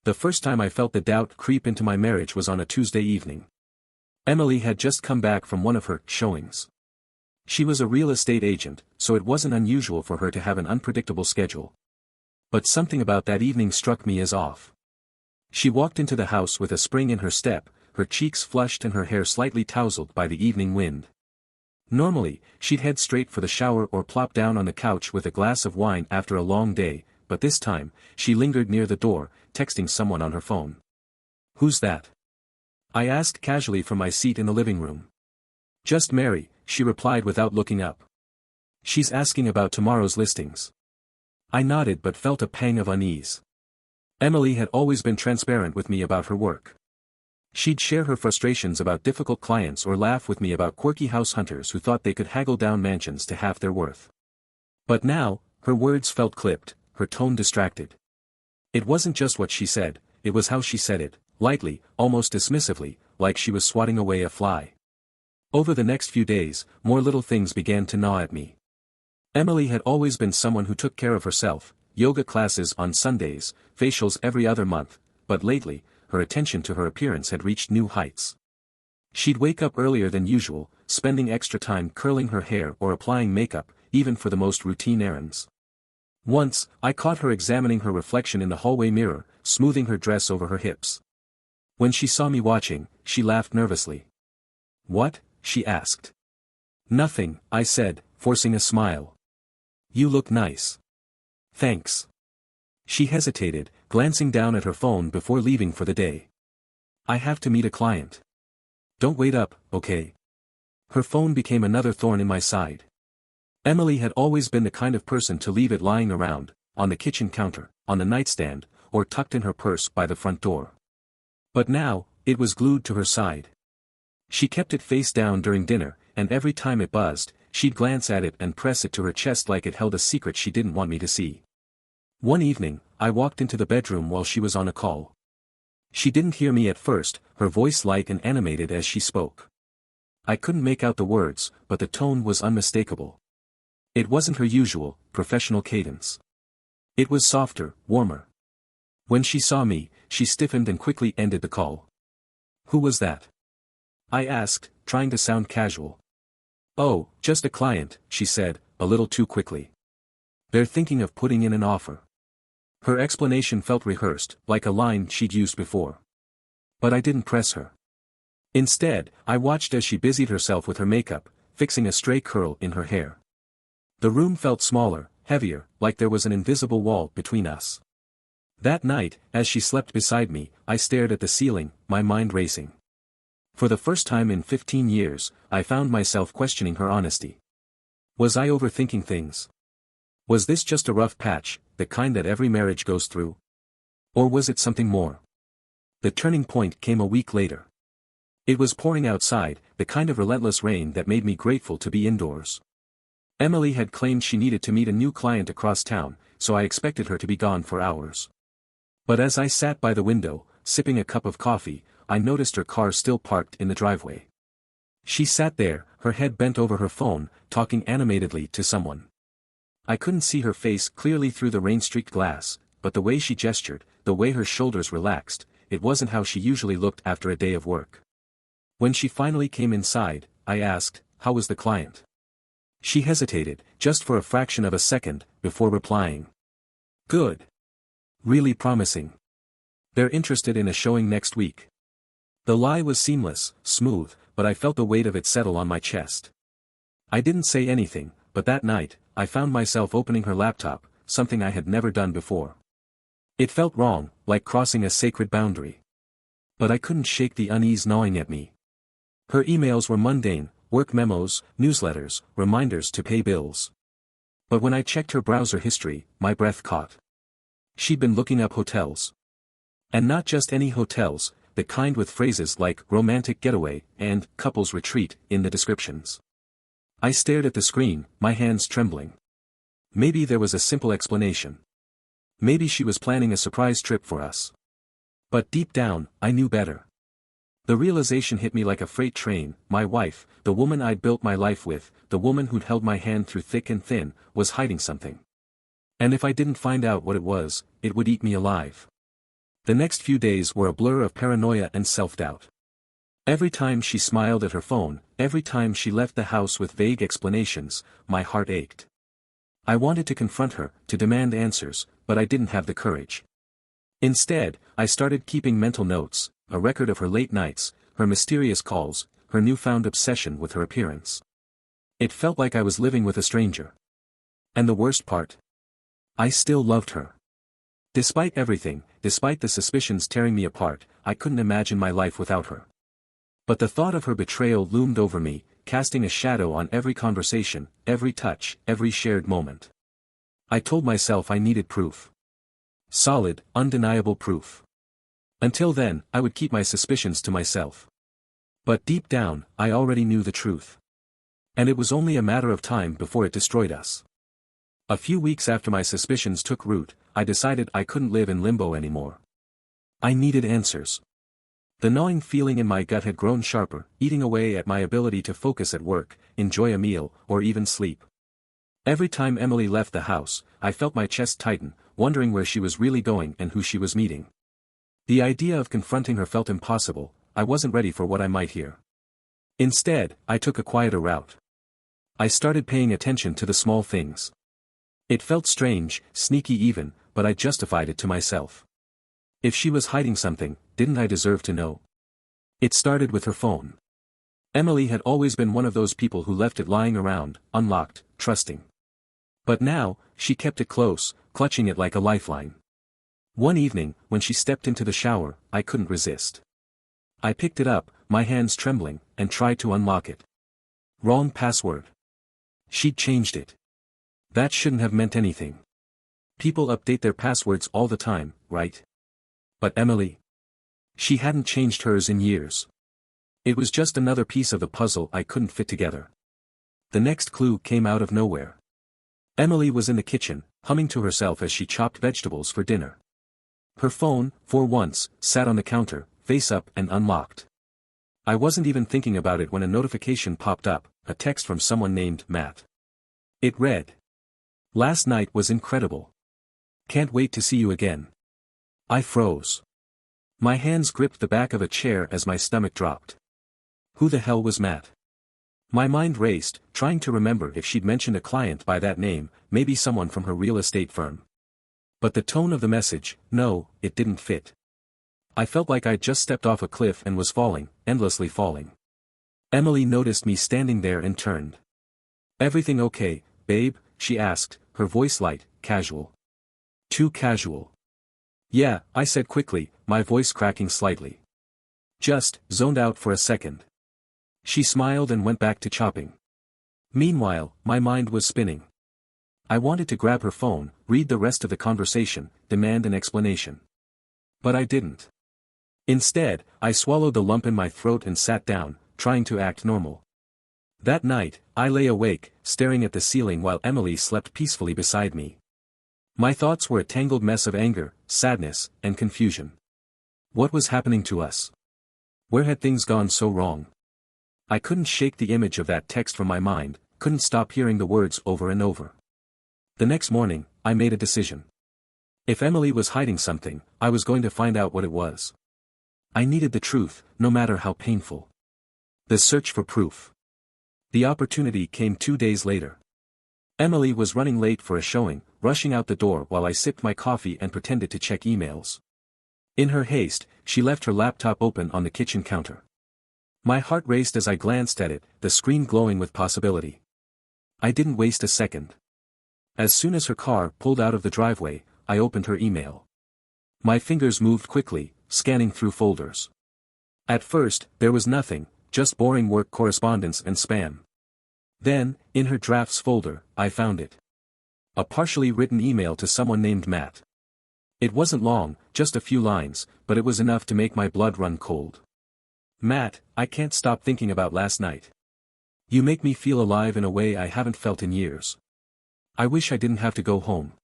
The first time I felt the doubt creep into my marriage was on a Tuesday evening. Emily had just come back from one of her showings. She was a real estate agent, so it wasn't unusual for her to have an unpredictable schedule. But something about that evening struck me as off. She walked into the house with a spring in her step, her cheeks flushed and her hair slightly tousled by the evening wind. Normally, she'd head straight for the shower or plop down on the couch with a glass of wine after a long day, but this time, she lingered near the door, texting someone on her phone. "Who's that?" I asked casually from my seat in the living room. "Just Mary," she replied without looking up. "She's asking about tomorrow's listings." I nodded but felt a pang of unease. Emily had always been transparent with me about her work. She'd share her frustrations about difficult clients or laugh with me about quirky house hunters who thought they could haggle down mansions to half their worth. But now, her words felt clipped, her tone distracted. It wasn't just what she said, it was how she said it, lightly, almost dismissively, like she was swatting away a fly. Over the next few days, more little things began to gnaw at me. Emily had always been someone who took care of herself, yoga classes on Sundays, facials every other month, but lately, her attention to her appearance had reached new heights. She'd wake up earlier than usual, spending extra time curling her hair or applying makeup, even for the most routine errands. Once, I caught her examining her reflection in the hallway mirror, smoothing her dress over her hips. When she saw me watching, she laughed nervously. "What?" she asked. "Nothing," I said, forcing a smile. "You look nice." "Thanks." She hesitated, glancing down at her phone before leaving for the day. "I have to meet a client." "Don't wait up, okay?" Her phone became another thorn in my side. Emily had always been the kind of person to leave it lying around, on the kitchen counter, on the nightstand, or tucked in her purse by the front door. But now, it was glued to her side. She kept it face down during dinner, and every time it buzzed, she'd glance at it and press it to her chest like it held a secret she didn't want me to see. One evening, I walked into the bedroom while she was on a call. She didn't hear me at first, her voice light and animated as she spoke. I couldn't make out the words, but the tone was unmistakable. It wasn't her usual, professional cadence. It was softer, warmer. When she saw me, she stiffened and quickly ended the call. "Who was that?" I asked, trying to sound casual. "Oh, just a client," she said, a little too quickly. "They're thinking of putting in an offer." Her explanation felt rehearsed, like a line she'd used before. But I didn't press her. Instead, I watched as she busied herself with her makeup, fixing a stray curl in her hair. The room felt smaller, heavier, like there was an invisible wall between us. That night, as she slept beside me, I stared at the ceiling, my mind racing. For the first time in 15 years, I found myself questioning her honesty. Was I overthinking things? Was this just a rough patch, the kind that every marriage goes through? Or was it something more? The turning point came a week later. It was pouring outside, the kind of relentless rain that made me grateful to be indoors. Emily had claimed she needed to meet a new client across town, so I expected her to be gone for hours. But as I sat by the window, sipping a cup of coffee, I noticed her car still parked in the driveway. She sat there, her head bent over her phone, talking animatedly to someone. I couldn't see her face clearly through the rain-streaked glass, but the way she gestured, the way her shoulders relaxed, it wasn't how she usually looked after a day of work. When she finally came inside, I asked, "How was the client?" She hesitated, just for a fraction of a second, before replying. "Good. Really promising. They're interested in a showing next week." The lie was seamless, smooth, but I felt the weight of it settle on my chest. I didn't say anything, but that night, I found myself opening her laptop, something I had never done before. It felt wrong, like crossing a sacred boundary. But I couldn't shake the unease gnawing at me. Her emails were mundane, work memos, newsletters, reminders to pay bills. But when I checked her browser history, my breath caught. She'd been looking up hotels. And not just any hotels, the kind with phrases like romantic getaway and couples retreat in the descriptions. I stared at the screen, my hands trembling. Maybe there was a simple explanation. Maybe she was planning a surprise trip for us. But deep down, I knew better. The realization hit me like a freight train. My wife, the woman I'd built my life with, the woman who'd held my hand through thick and thin, was hiding something. And if I didn't find out what it was, it would eat me alive. The next few days were a blur of paranoia and self-doubt. Every time she smiled at her phone, every time she left the house with vague explanations, my heart ached. I wanted to confront her, to demand answers, but I didn't have the courage. Instead, I started keeping mental notes, a record of her late nights, her mysterious calls, her newfound obsession with her appearance. It felt like I was living with a stranger. And the worst part? I still loved her. Despite everything, despite the suspicions tearing me apart, I couldn't imagine my life without her. But the thought of her betrayal loomed over me, casting a shadow on every conversation, every touch, every shared moment. I told myself I needed proof. Solid, undeniable proof. Until then, I would keep my suspicions to myself. But deep down, I already knew the truth. And it was only a matter of time before it destroyed us. A few weeks after my suspicions took root, I decided I couldn't live in limbo anymore. I needed answers. The gnawing feeling in my gut had grown sharper, eating away at my ability to focus at work, enjoy a meal, or even sleep. Every time Emily left the house, I felt my chest tighten, wondering where she was really going and who she was meeting. The idea of confronting her felt impossible. I wasn't ready for what I might hear. Instead, I took a quieter route. I started paying attention to the small things. It felt strange, sneaky even, but I justified it to myself. If she was hiding something, didn't I deserve to know? It started with her phone. Emily had always been one of those people who left it lying around, unlocked, trusting. But now, she kept it close, clutching it like a lifeline. One evening, when she stepped into the shower, I couldn't resist. I picked it up, my hands trembling, and tried to unlock it. Wrong password. She'd changed it. That shouldn't have meant anything. People update their passwords all the time, right? But Emily? She hadn't changed hers in years. It was just another piece of the puzzle I couldn't fit together. The next clue came out of nowhere. Emily was in the kitchen, humming to herself as she chopped vegetables for dinner. Her phone, for once, sat on the counter, face up and unlocked. I wasn't even thinking about it when a notification popped up, a text from someone named Matt. It read, "Last night was incredible. Can't wait to see you again." I froze. My hands gripped the back of a chair as my stomach dropped. Who the hell was Matt? My mind raced, trying to remember if she'd mentioned a client by that name, maybe someone from her real estate firm. But the tone of the message, no, it didn't fit. I felt like I'd just stepped off a cliff and was falling, endlessly falling. Emily noticed me standing there and turned. "Everything okay, babe?" she asked, her voice light, casual. Too casual. "Yeah," I said quickly, my voice cracking slightly. "Just, zoned out for a second." She smiled and went back to chopping. Meanwhile, my mind was spinning. I wanted to grab her phone, read the rest of the conversation, demand an explanation. But I didn't. Instead, I swallowed the lump in my throat and sat down, trying to act normal. That night, I lay awake, staring at the ceiling while Emily slept peacefully beside me. My thoughts were a tangled mess of anger, sadness, and confusion. What was happening to us? Where had things gone so wrong? I couldn't shake the image of that text from my mind, couldn't stop hearing the words over and over. The next morning, I made a decision. If Emily was hiding something, I was going to find out what it was. I needed the truth, no matter how painful. The search for proof. The opportunity came 2 days later. Emily was running late for a showing, rushing out the door while I sipped my coffee and pretended to check emails. In her haste, she left her laptop open on the kitchen counter. My heart raced as I glanced at it, the screen glowing with possibility. I didn't waste a second. As soon as her car pulled out of the driveway, I opened her email. My fingers moved quickly, scanning through folders. At first, there was nothing, just boring work correspondence and spam. Then, in her drafts folder, I found it. A partially written email to someone named Matt. It wasn't long, just a few lines, but it was enough to make my blood run cold. "Matt, I can't stop thinking about last night. You make me feel alive in a way I haven't felt in years. I wish I didn't have to go home."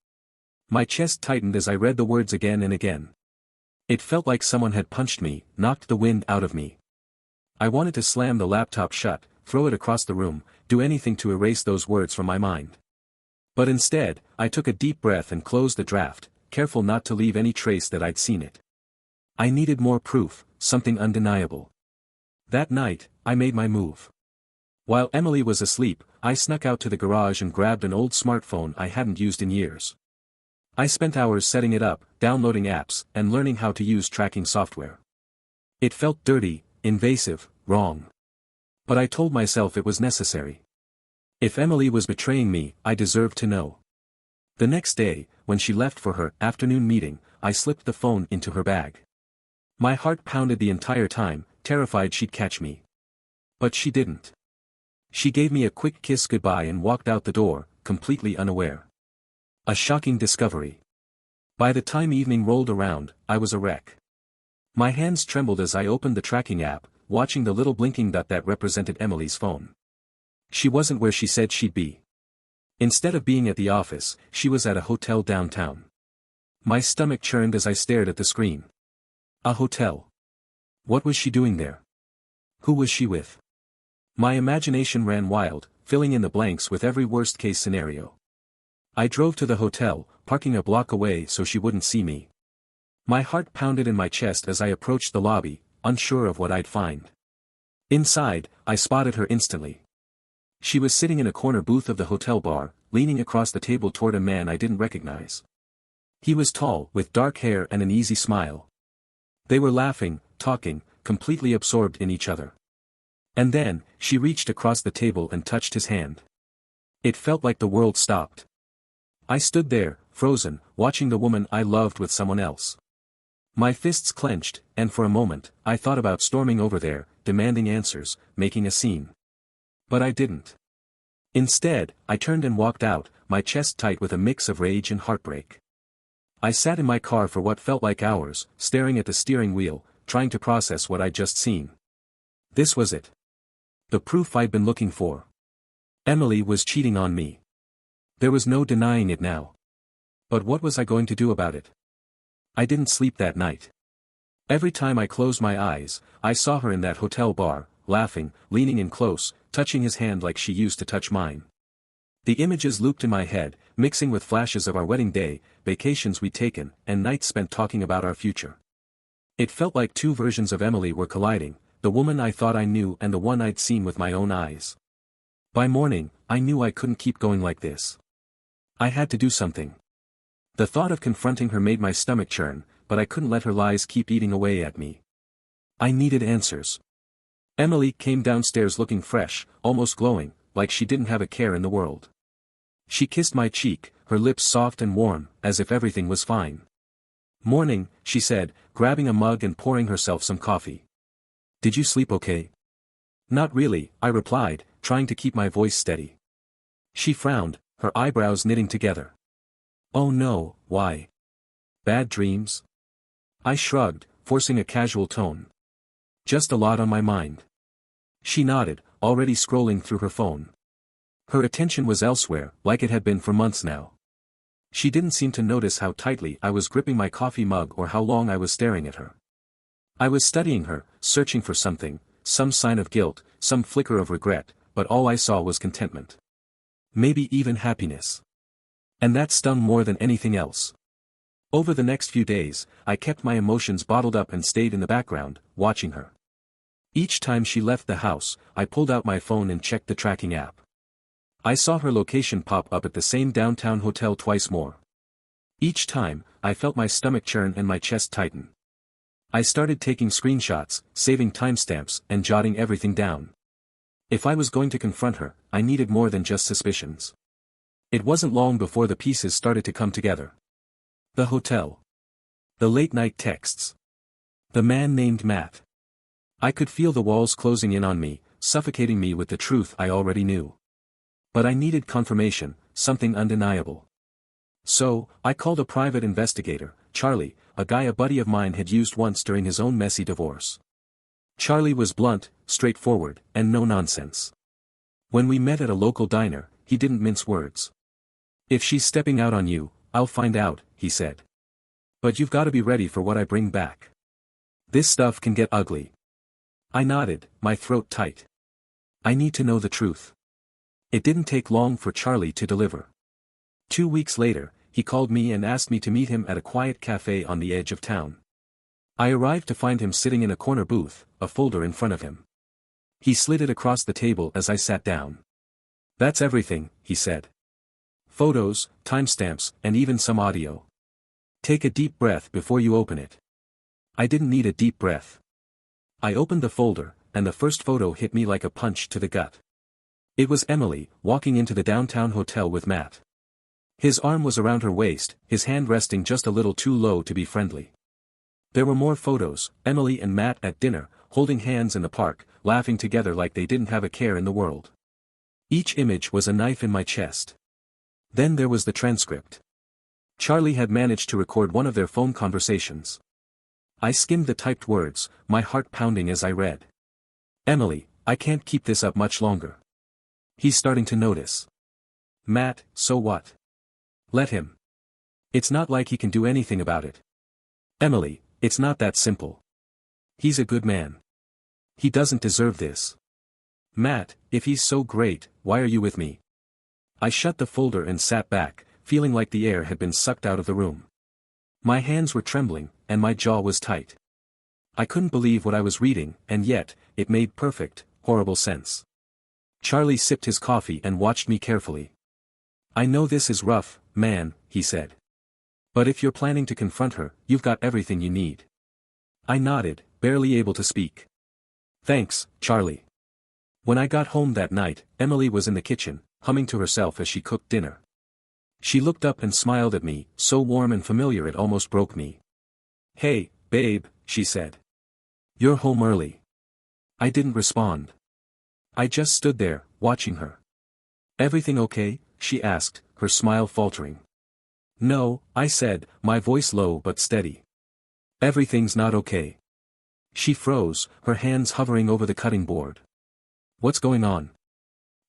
My chest tightened as I read the words again and again. It felt like someone had punched me, knocked the wind out of me. I wanted to slam the laptop shut, throw it across the room, do anything to erase those words from my mind. But instead, I took a deep breath and closed the draft, careful not to leave any trace that I'd seen it. I needed more proof, something undeniable. That night, I made my move. While Emily was asleep, I snuck out to the garage and grabbed an old smartphone I hadn't used in years. I spent hours setting it up, downloading apps, and learning how to use tracking software. It felt dirty, invasive, wrong. But I told myself it was necessary. If Emily was betraying me, I deserved to know. The next day, when she left for her afternoon meeting, I slipped the phone into her bag. My heart pounded the entire time, terrified she'd catch me. But she didn't. She gave me a quick kiss goodbye and walked out the door, completely unaware. A shocking discovery. By the time evening rolled around, I was a wreck. My hands trembled as I opened the tracking app, watching the little blinking dot that represented Emily's phone. She wasn't where she said she'd be. Instead of being at the office, she was at a hotel downtown. My stomach churned as I stared at the screen. A hotel. What was she doing there? Who was she with? My imagination ran wild, filling in the blanks with every worst-case scenario. I drove to the hotel, parking a block away so she wouldn't see me. My heart pounded in my chest as I approached the lobby, unsure of what I'd find. Inside, I spotted her instantly. She was sitting in a corner booth of the hotel bar, leaning across the table toward a man I didn't recognize. He was tall, with dark hair and an easy smile. They were laughing, talking, completely absorbed in each other. And then, she reached across the table and touched his hand. It felt like the world stopped. I stood there, frozen, watching the woman I loved with someone else. My fists clenched, and for a moment, I thought about storming over there, demanding answers, making a scene. But I didn't. Instead, I turned and walked out, my chest tight with a mix of rage and heartbreak. I sat in my car for what felt like hours, staring at the steering wheel, trying to process what I'd just seen. This was it. The proof I'd been looking for. Emily was cheating on me. There was no denying it now. But what was I going to do about it? I didn't sleep that night. Every time I closed my eyes, I saw her in that hotel bar, laughing, leaning in close, touching his hand like she used to touch mine. The images looped in my head, mixing with flashes of our wedding day, vacations we'd taken, and nights spent talking about our future. It felt like two versions of Emily were colliding, the woman I thought I knew and the one I'd seen with my own eyes. By morning, I knew I couldn't keep going like this. I had to do something. The thought of confronting her made my stomach churn, but I couldn't let her lies keep eating away at me. I needed answers. Emily came downstairs looking fresh, almost glowing, like she didn't have a care in the world. She kissed my cheek, her lips soft and warm, as if everything was fine. "Morning," she said, grabbing a mug and pouring herself some coffee. "Did you sleep okay?" "Not really," I replied, trying to keep my voice steady. She frowned, her eyebrows knitting together. "Oh no, why? Bad dreams?" I shrugged, forcing a casual tone. "Just a lot on my mind." She nodded, already scrolling through her phone. Her attention was elsewhere, like it had been for months now. She didn't seem to notice how tightly I was gripping my coffee mug or how long I was staring at her. I was studying her, searching for something, some sign of guilt, some flicker of regret, but all I saw was contentment. Maybe even happiness. And that stung more than anything else. Over the next few days, I kept my emotions bottled up and stayed in the background, watching her. Each time she left the house, I pulled out my phone and checked the tracking app. I saw her location pop up at the same downtown hotel twice more. Each time, I felt my stomach churn and my chest tighten. I started taking screenshots, saving timestamps, and jotting everything down. If I was going to confront her, I needed more than just suspicions. It wasn't long before the pieces started to come together. The hotel. The late-night texts. The man named Matt. I could feel the walls closing in on me, suffocating me with the truth I already knew. But I needed confirmation, something undeniable. So, I called a private investigator, Charlie, a guy a buddy of mine had used once during his own messy divorce. Charlie was blunt, straightforward, and no nonsense. When we met at a local diner, he didn't mince words. "If she's stepping out on you, I'll find out," he said. "But you've got to be ready for what I bring back. This stuff can get ugly." I nodded, my throat tight. I need to know the truth. It didn't take long for Charlie to deliver. 2 weeks later, he called me and asked me to meet him at a quiet cafe on the edge of town. I arrived to find him sitting in a corner booth, a folder in front of him. He slid it across the table as I sat down. "That's everything," he said. "Photos, timestamps, and even some audio. Take a deep breath before you open it." I didn't need a deep breath. I opened the folder, and the first photo hit me like a punch to the gut. It was Emily, walking into the downtown hotel with Matt. His arm was around her waist, his hand resting just a little too low to be friendly. There were more photos, Emily and Matt at dinner, holding hands in the park, laughing together like they didn't have a care in the world. Each image was a knife in my chest. Then there was the transcript. Charlie had managed to record one of their phone conversations. I skimmed the typed words, my heart pounding as I read. "Emily, I can't keep this up much longer. He's starting to notice." "Matt, so what? Let him. It's not like he can do anything about it." "Emily, it's not that simple. He's a good man. He doesn't deserve this." "Matt, if he's so great, why are you with me?" I shut the folder and sat back, feeling like the air had been sucked out of the room. My hands were trembling, and my jaw was tight. I couldn't believe what I was reading, and yet, it made perfect, horrible sense. Charlie sipped his coffee and watched me carefully. "I know this is rough, man," he said. "But if you're planning to confront her, you've got everything you need." I nodded, barely able to speak. "Thanks, Charlie." When I got home that night, Emily was in the kitchen, humming to herself as she cooked dinner. She looked up and smiled at me, so warm and familiar it almost broke me. "Hey, babe," she said. "You're home early." I didn't respond. I just stood there, watching her. "Everything okay?" she asked, her smile faltering. "No," I said, my voice low but steady. "Everything's not okay." She froze, her hands hovering over the cutting board. "What's going on?"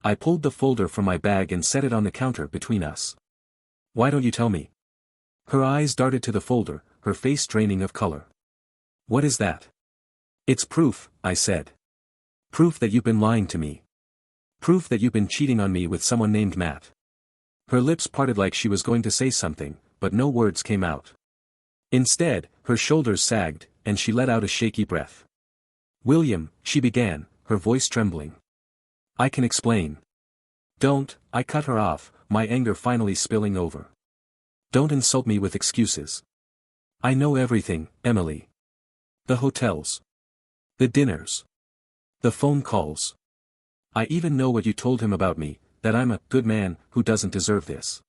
I pulled the folder from my bag and set it on the counter between us. "Why don't you tell me?" Her eyes darted to the folder, her face draining of color. "What is that?" "It's proof," I said. "Proof that you've been lying to me. Proof that you've been cheating on me with someone named Matt." Her lips parted like she was going to say something, but no words came out. Instead, her shoulders sagged, and she let out a shaky breath. "William," she began, her voice trembling. "I can explain." "Don't," I cut her off, my anger finally spilling over. "Don't insult me with excuses. I know everything, Emily. The hotels. The dinners. The phone calls. I even know what you told him about me, that I'm a good man who doesn't deserve this."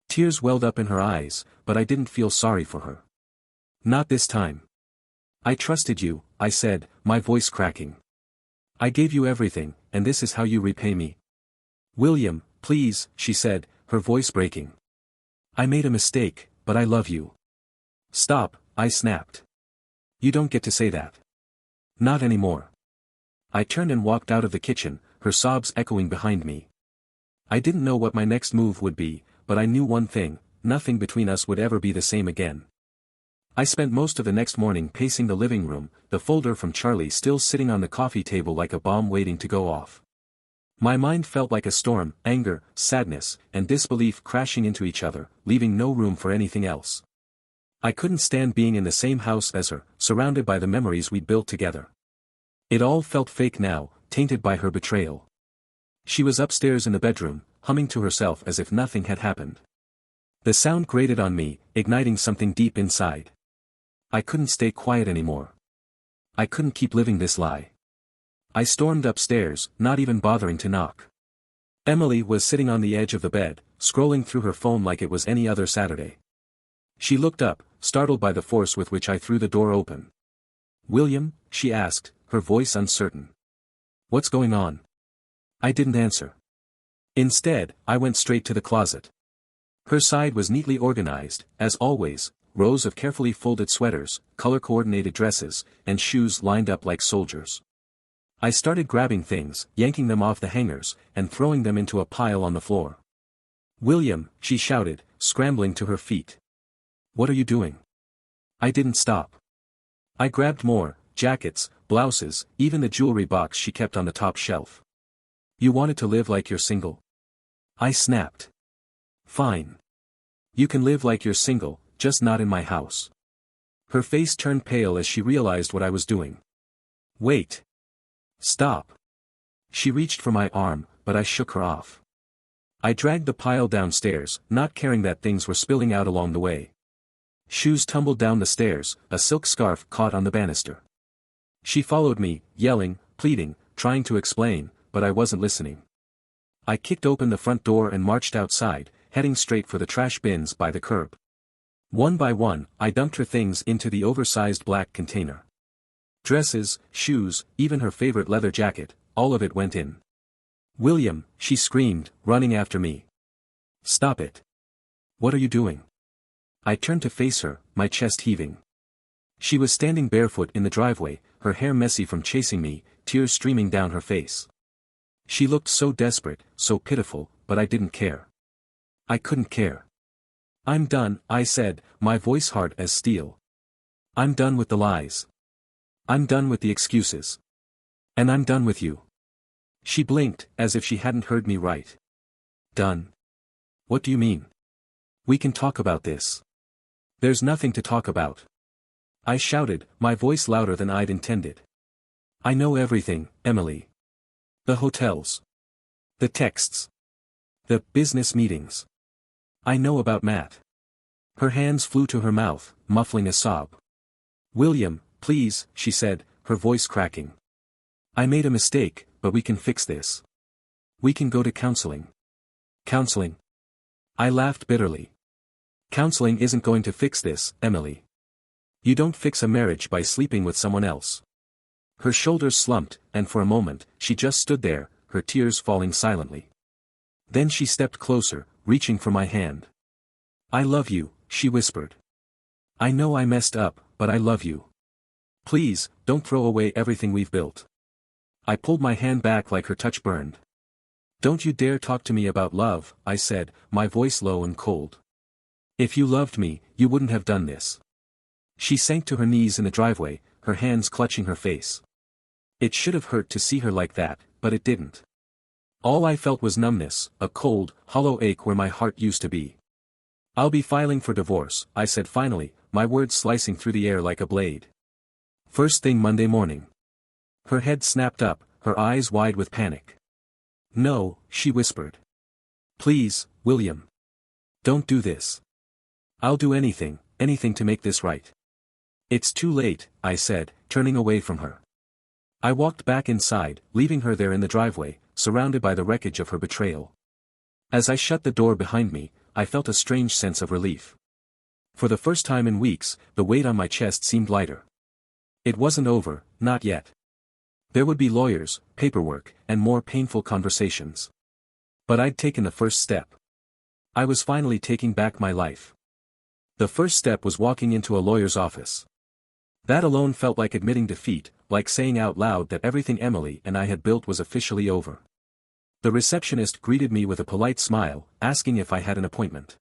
Tears welled up in her eyes, but I didn't feel sorry for her. "Not this time. I trusted you," I said, my voice cracking. "I gave you everything, and this is how you repay me." "William, please," she said, her voice breaking. "I made a mistake, but I love you." "Stop," I snapped. "You don't get to say that. Not anymore." I turned and walked out of the kitchen, her sobs echoing behind me. I didn't know what my next move would be, but I knew one thing: nothing between us would ever be the same again. I spent most of the next morning pacing the living room, the folder from Charlie still sitting on the coffee table like a bomb waiting to go off. My mind felt like a storm, anger, sadness, and disbelief crashing into each other, leaving no room for anything else. I couldn't stand being in the same house as her, surrounded by the memories we'd built together. It all felt fake now, tainted by her betrayal. She was upstairs in the bedroom, humming to herself as if nothing had happened. The sound grated on me, igniting something deep inside. I couldn't stay quiet anymore. I couldn't keep living this lie. I stormed upstairs, not even bothering to knock. Emily was sitting on the edge of the bed, scrolling through her phone like it was any other Saturday. She looked up, startled by the force with which I threw the door open. "William?" she asked, her voice uncertain. "What's going on?" I didn't answer. Instead, I went straight to the closet. Her side was neatly organized, as always, rows of carefully folded sweaters, color-coordinated dresses, and shoes lined up like soldiers. I started grabbing things, yanking them off the hangers, and throwing them into a pile on the floor. "William," she shouted, scrambling to her feet. "What are you doing?" I didn't stop. I grabbed more, jackets, blouses, even the jewelry box she kept on the top shelf. "You wanted to live like you're single?" I snapped. "Fine. You can live like you're single, just not in my house." Her face turned pale as she realized what I was doing. Wait. Stop. She reached for my arm, but I shook her off. I dragged the pile downstairs, not caring that things were spilling out along the way. Shoes tumbled down the stairs, a silk scarf caught on the banister. She followed me, yelling, pleading, trying to explain, but I wasn't listening. I kicked open the front door and marched outside, heading straight for the trash bins by the curb. One by one, I dumped her things into the oversized black container. Dresses, shoes, even her favorite leather jacket, all of it went in. William, she screamed, running after me. Stop it. What are you doing? I turned to face her, my chest heaving. She was standing barefoot in the driveway, her hair messy from chasing me, tears streaming down her face. She looked so desperate, so pitiful, but I didn't care. I couldn't care. I'm done, I said, my voice hard as steel. I'm done with the lies. I'm done with the excuses. And I'm done with you. She blinked, as if she hadn't heard me right. Done? What do you mean? We can talk about this. There's nothing to talk about. I shouted, my voice louder than I'd intended. I know everything, Emily. The hotels. The texts. The business meetings. I know about Matt. Her hands flew to her mouth, muffling a sob. William, please, she said, her voice cracking. I made a mistake, but we can fix this. We can go to counseling. Counseling? I laughed bitterly. Counseling isn't going to fix this, Emily. You don't fix a marriage by sleeping with someone else. Her shoulders slumped, and for a moment, she just stood there, her tears falling silently. Then she stepped closer, reaching for my hand. I love you, she whispered. I know I messed up, but I love you. Please, don't throw away everything we've built. I pulled my hand back like her touch burned. Don't you dare talk to me about love, I said, my voice low and cold. If you loved me, you wouldn't have done this. She sank to her knees in the driveway, her hands clutching her face. It should have hurt to see her like that, but it didn't. All I felt was numbness, a cold, hollow ache where my heart used to be. I'll be filing for divorce, I said finally, my words slicing through the air like a blade. First thing Monday morning. Her head snapped up, her eyes wide with panic. No, she whispered. Please, William. Don't do this. I'll do anything, anything to make this right. It's too late, I said, turning away from her. I walked back inside, leaving her there in the driveway, surrounded by the wreckage of her betrayal. As I shut the door behind me, I felt a strange sense of relief. For the first time in weeks, the weight on my chest seemed lighter. It wasn't over, not yet. There would be lawyers, paperwork, and more painful conversations. But I'd taken the first step. I was finally taking back my life. The first step was walking into a lawyer's office. That alone felt like admitting defeat, like saying out loud that everything Emily and I had built was officially over. The receptionist greeted me with a polite smile, asking if I had an appointment.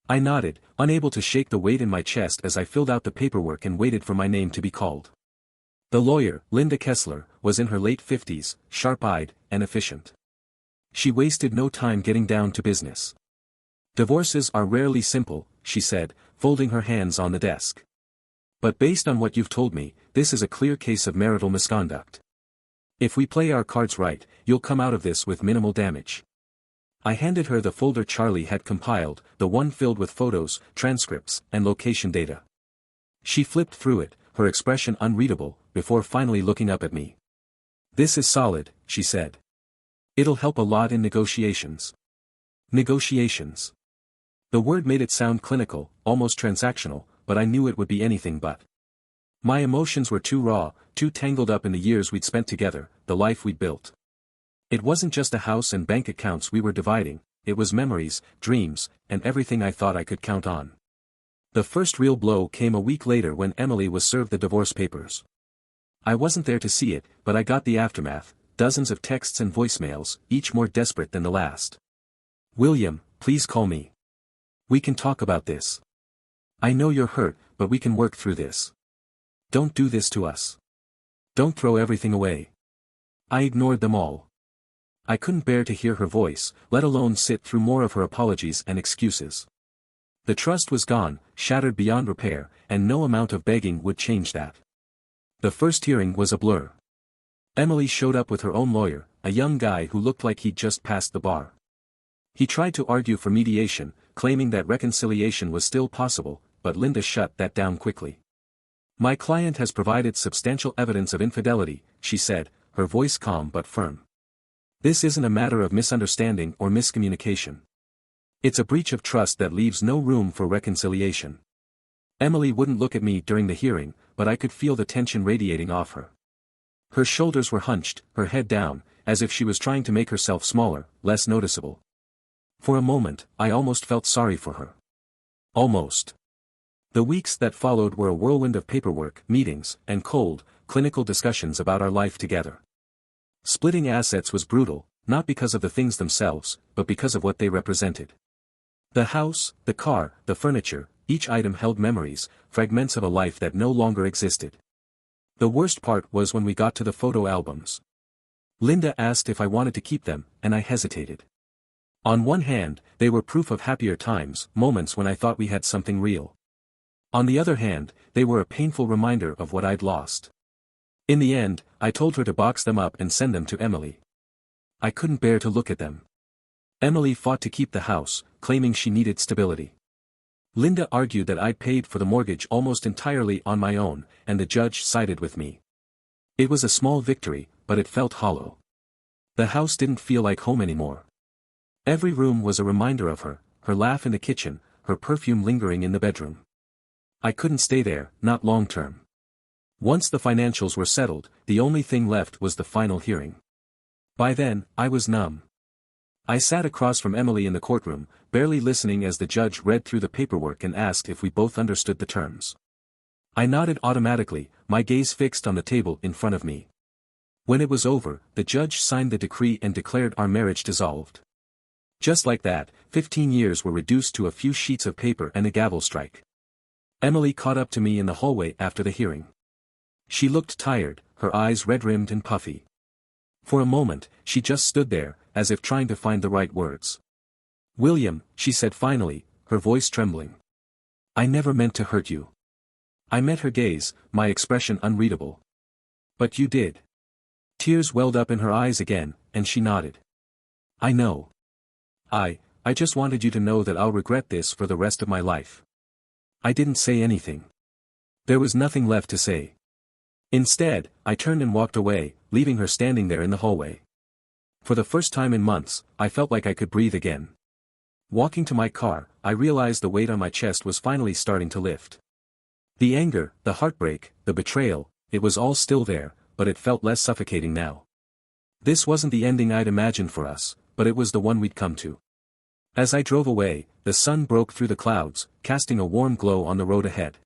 I nodded, unable to shake the weight in my chest as I filled out the paperwork and waited for my name to be called. The lawyer, Linda Kessler, was in her late 50s, sharp-eyed, and efficient. She wasted no time getting down to business. Divorces are rarely simple, she said, folding her hands on the desk. But based on what you've told me, this is a clear case of marital misconduct. If we play our cards right, you'll come out of this with minimal damage. I handed her the folder Charlie had compiled, the one filled with photos, transcripts, and location data. She flipped through it, her expression unreadable, before finally looking up at me. This is solid, she said. It'll help a lot in negotiations. Negotiations. The word made it sound clinical, almost transactional, but I knew it would be anything but. My emotions were too raw, too tangled up in the years we'd spent together, the life we'd built. It wasn't just a house and bank accounts we were dividing, it was memories, dreams, and everything I thought I could count on. The first real blow came a week later when Emily was served the divorce papers. I wasn't there to see it, but I got the aftermath, dozens of texts and voicemails, each more desperate than the last. William, please call me. We can talk about this. I know you're hurt, but we can work through this. Don't do this to us. Don't throw everything away. I ignored them all. I couldn't bear to hear her voice, let alone sit through more of her apologies and excuses. The trust was gone, shattered beyond repair, and no amount of begging would change that. The first hearing was a blur. Emily showed up with her own lawyer, a young guy who looked like he'd just passed the bar. He tried to argue for mediation, claiming that reconciliation was still possible, but Linda shut that down quickly. "My client has provided substantial evidence of infidelity," she said, her voice calm but firm. "This isn't a matter of misunderstanding or miscommunication. It's a breach of trust that leaves no room for reconciliation." Emily wouldn't look at me during the hearing, but I could feel the tension radiating off her. Her shoulders were hunched, her head down, as if she was trying to make herself smaller, less noticeable. For a moment, I almost felt sorry for her. Almost. The weeks that followed were a whirlwind of paperwork, meetings, and cold, clinical discussions about our life together. Splitting assets was brutal, not because of the things themselves, but because of what they represented. The house, the car, the furniture, each item held memories, fragments of a life that no longer existed. The worst part was when we got to the photo albums. Linda asked if I wanted to keep them, and I hesitated. On one hand, they were proof of happier times, moments when I thought we had something real. On the other hand, they were a painful reminder of what I'd lost. In the end, I told her to box them up and send them to Emily. I couldn't bear to look at them. Emily fought to keep the house, claiming she needed stability. Linda argued that I'd paid for the mortgage almost entirely on my own, and the judge sided with me. It was a small victory, but it felt hollow. The house didn't feel like home anymore. Every room was a reminder of her, her laugh in the kitchen, her perfume lingering in the bedroom. I couldn't stay there, not long term. Once the financials were settled, the only thing left was the final hearing. By then, I was numb. I sat across from Emily in the courtroom, barely listening as the judge read through the paperwork and asked if we both understood the terms. I nodded automatically, my gaze fixed on the table in front of me. When it was over, the judge signed the decree and declared our marriage dissolved. Just like that, 15 years were reduced to a few sheets of paper and a gavel strike. Emily caught up to me in the hallway after the hearing. She looked tired, her eyes red-rimmed and puffy. For a moment, she just stood there, as if trying to find the right words. "William," she said finally, her voice trembling. "I never meant to hurt you." I met her gaze, my expression unreadable. "But you did." Tears welled up in her eyes again, and she nodded. "I know. I just wanted you to know that I'll regret this for the rest of my life." I didn't say anything. There was nothing left to say. Instead, I turned and walked away, leaving her standing there in the hallway. For the first time in months, I felt like I could breathe again. Walking to my car, I realized the weight on my chest was finally starting to lift. The anger, the heartbreak, the betrayal, it was all still there, but it felt less suffocating now. This wasn't the ending I'd imagined for us, but it was the one we'd come to. As I drove away, the sun broke through the clouds, casting a warm glow on the road ahead.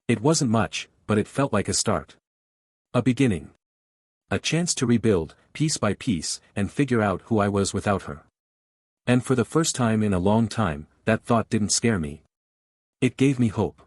It wasn't much, but it felt like a start. A beginning. A chance to rebuild, piece by piece, and figure out who I was without her. And for the first time in a long time, that thought didn't scare me. It gave me hope.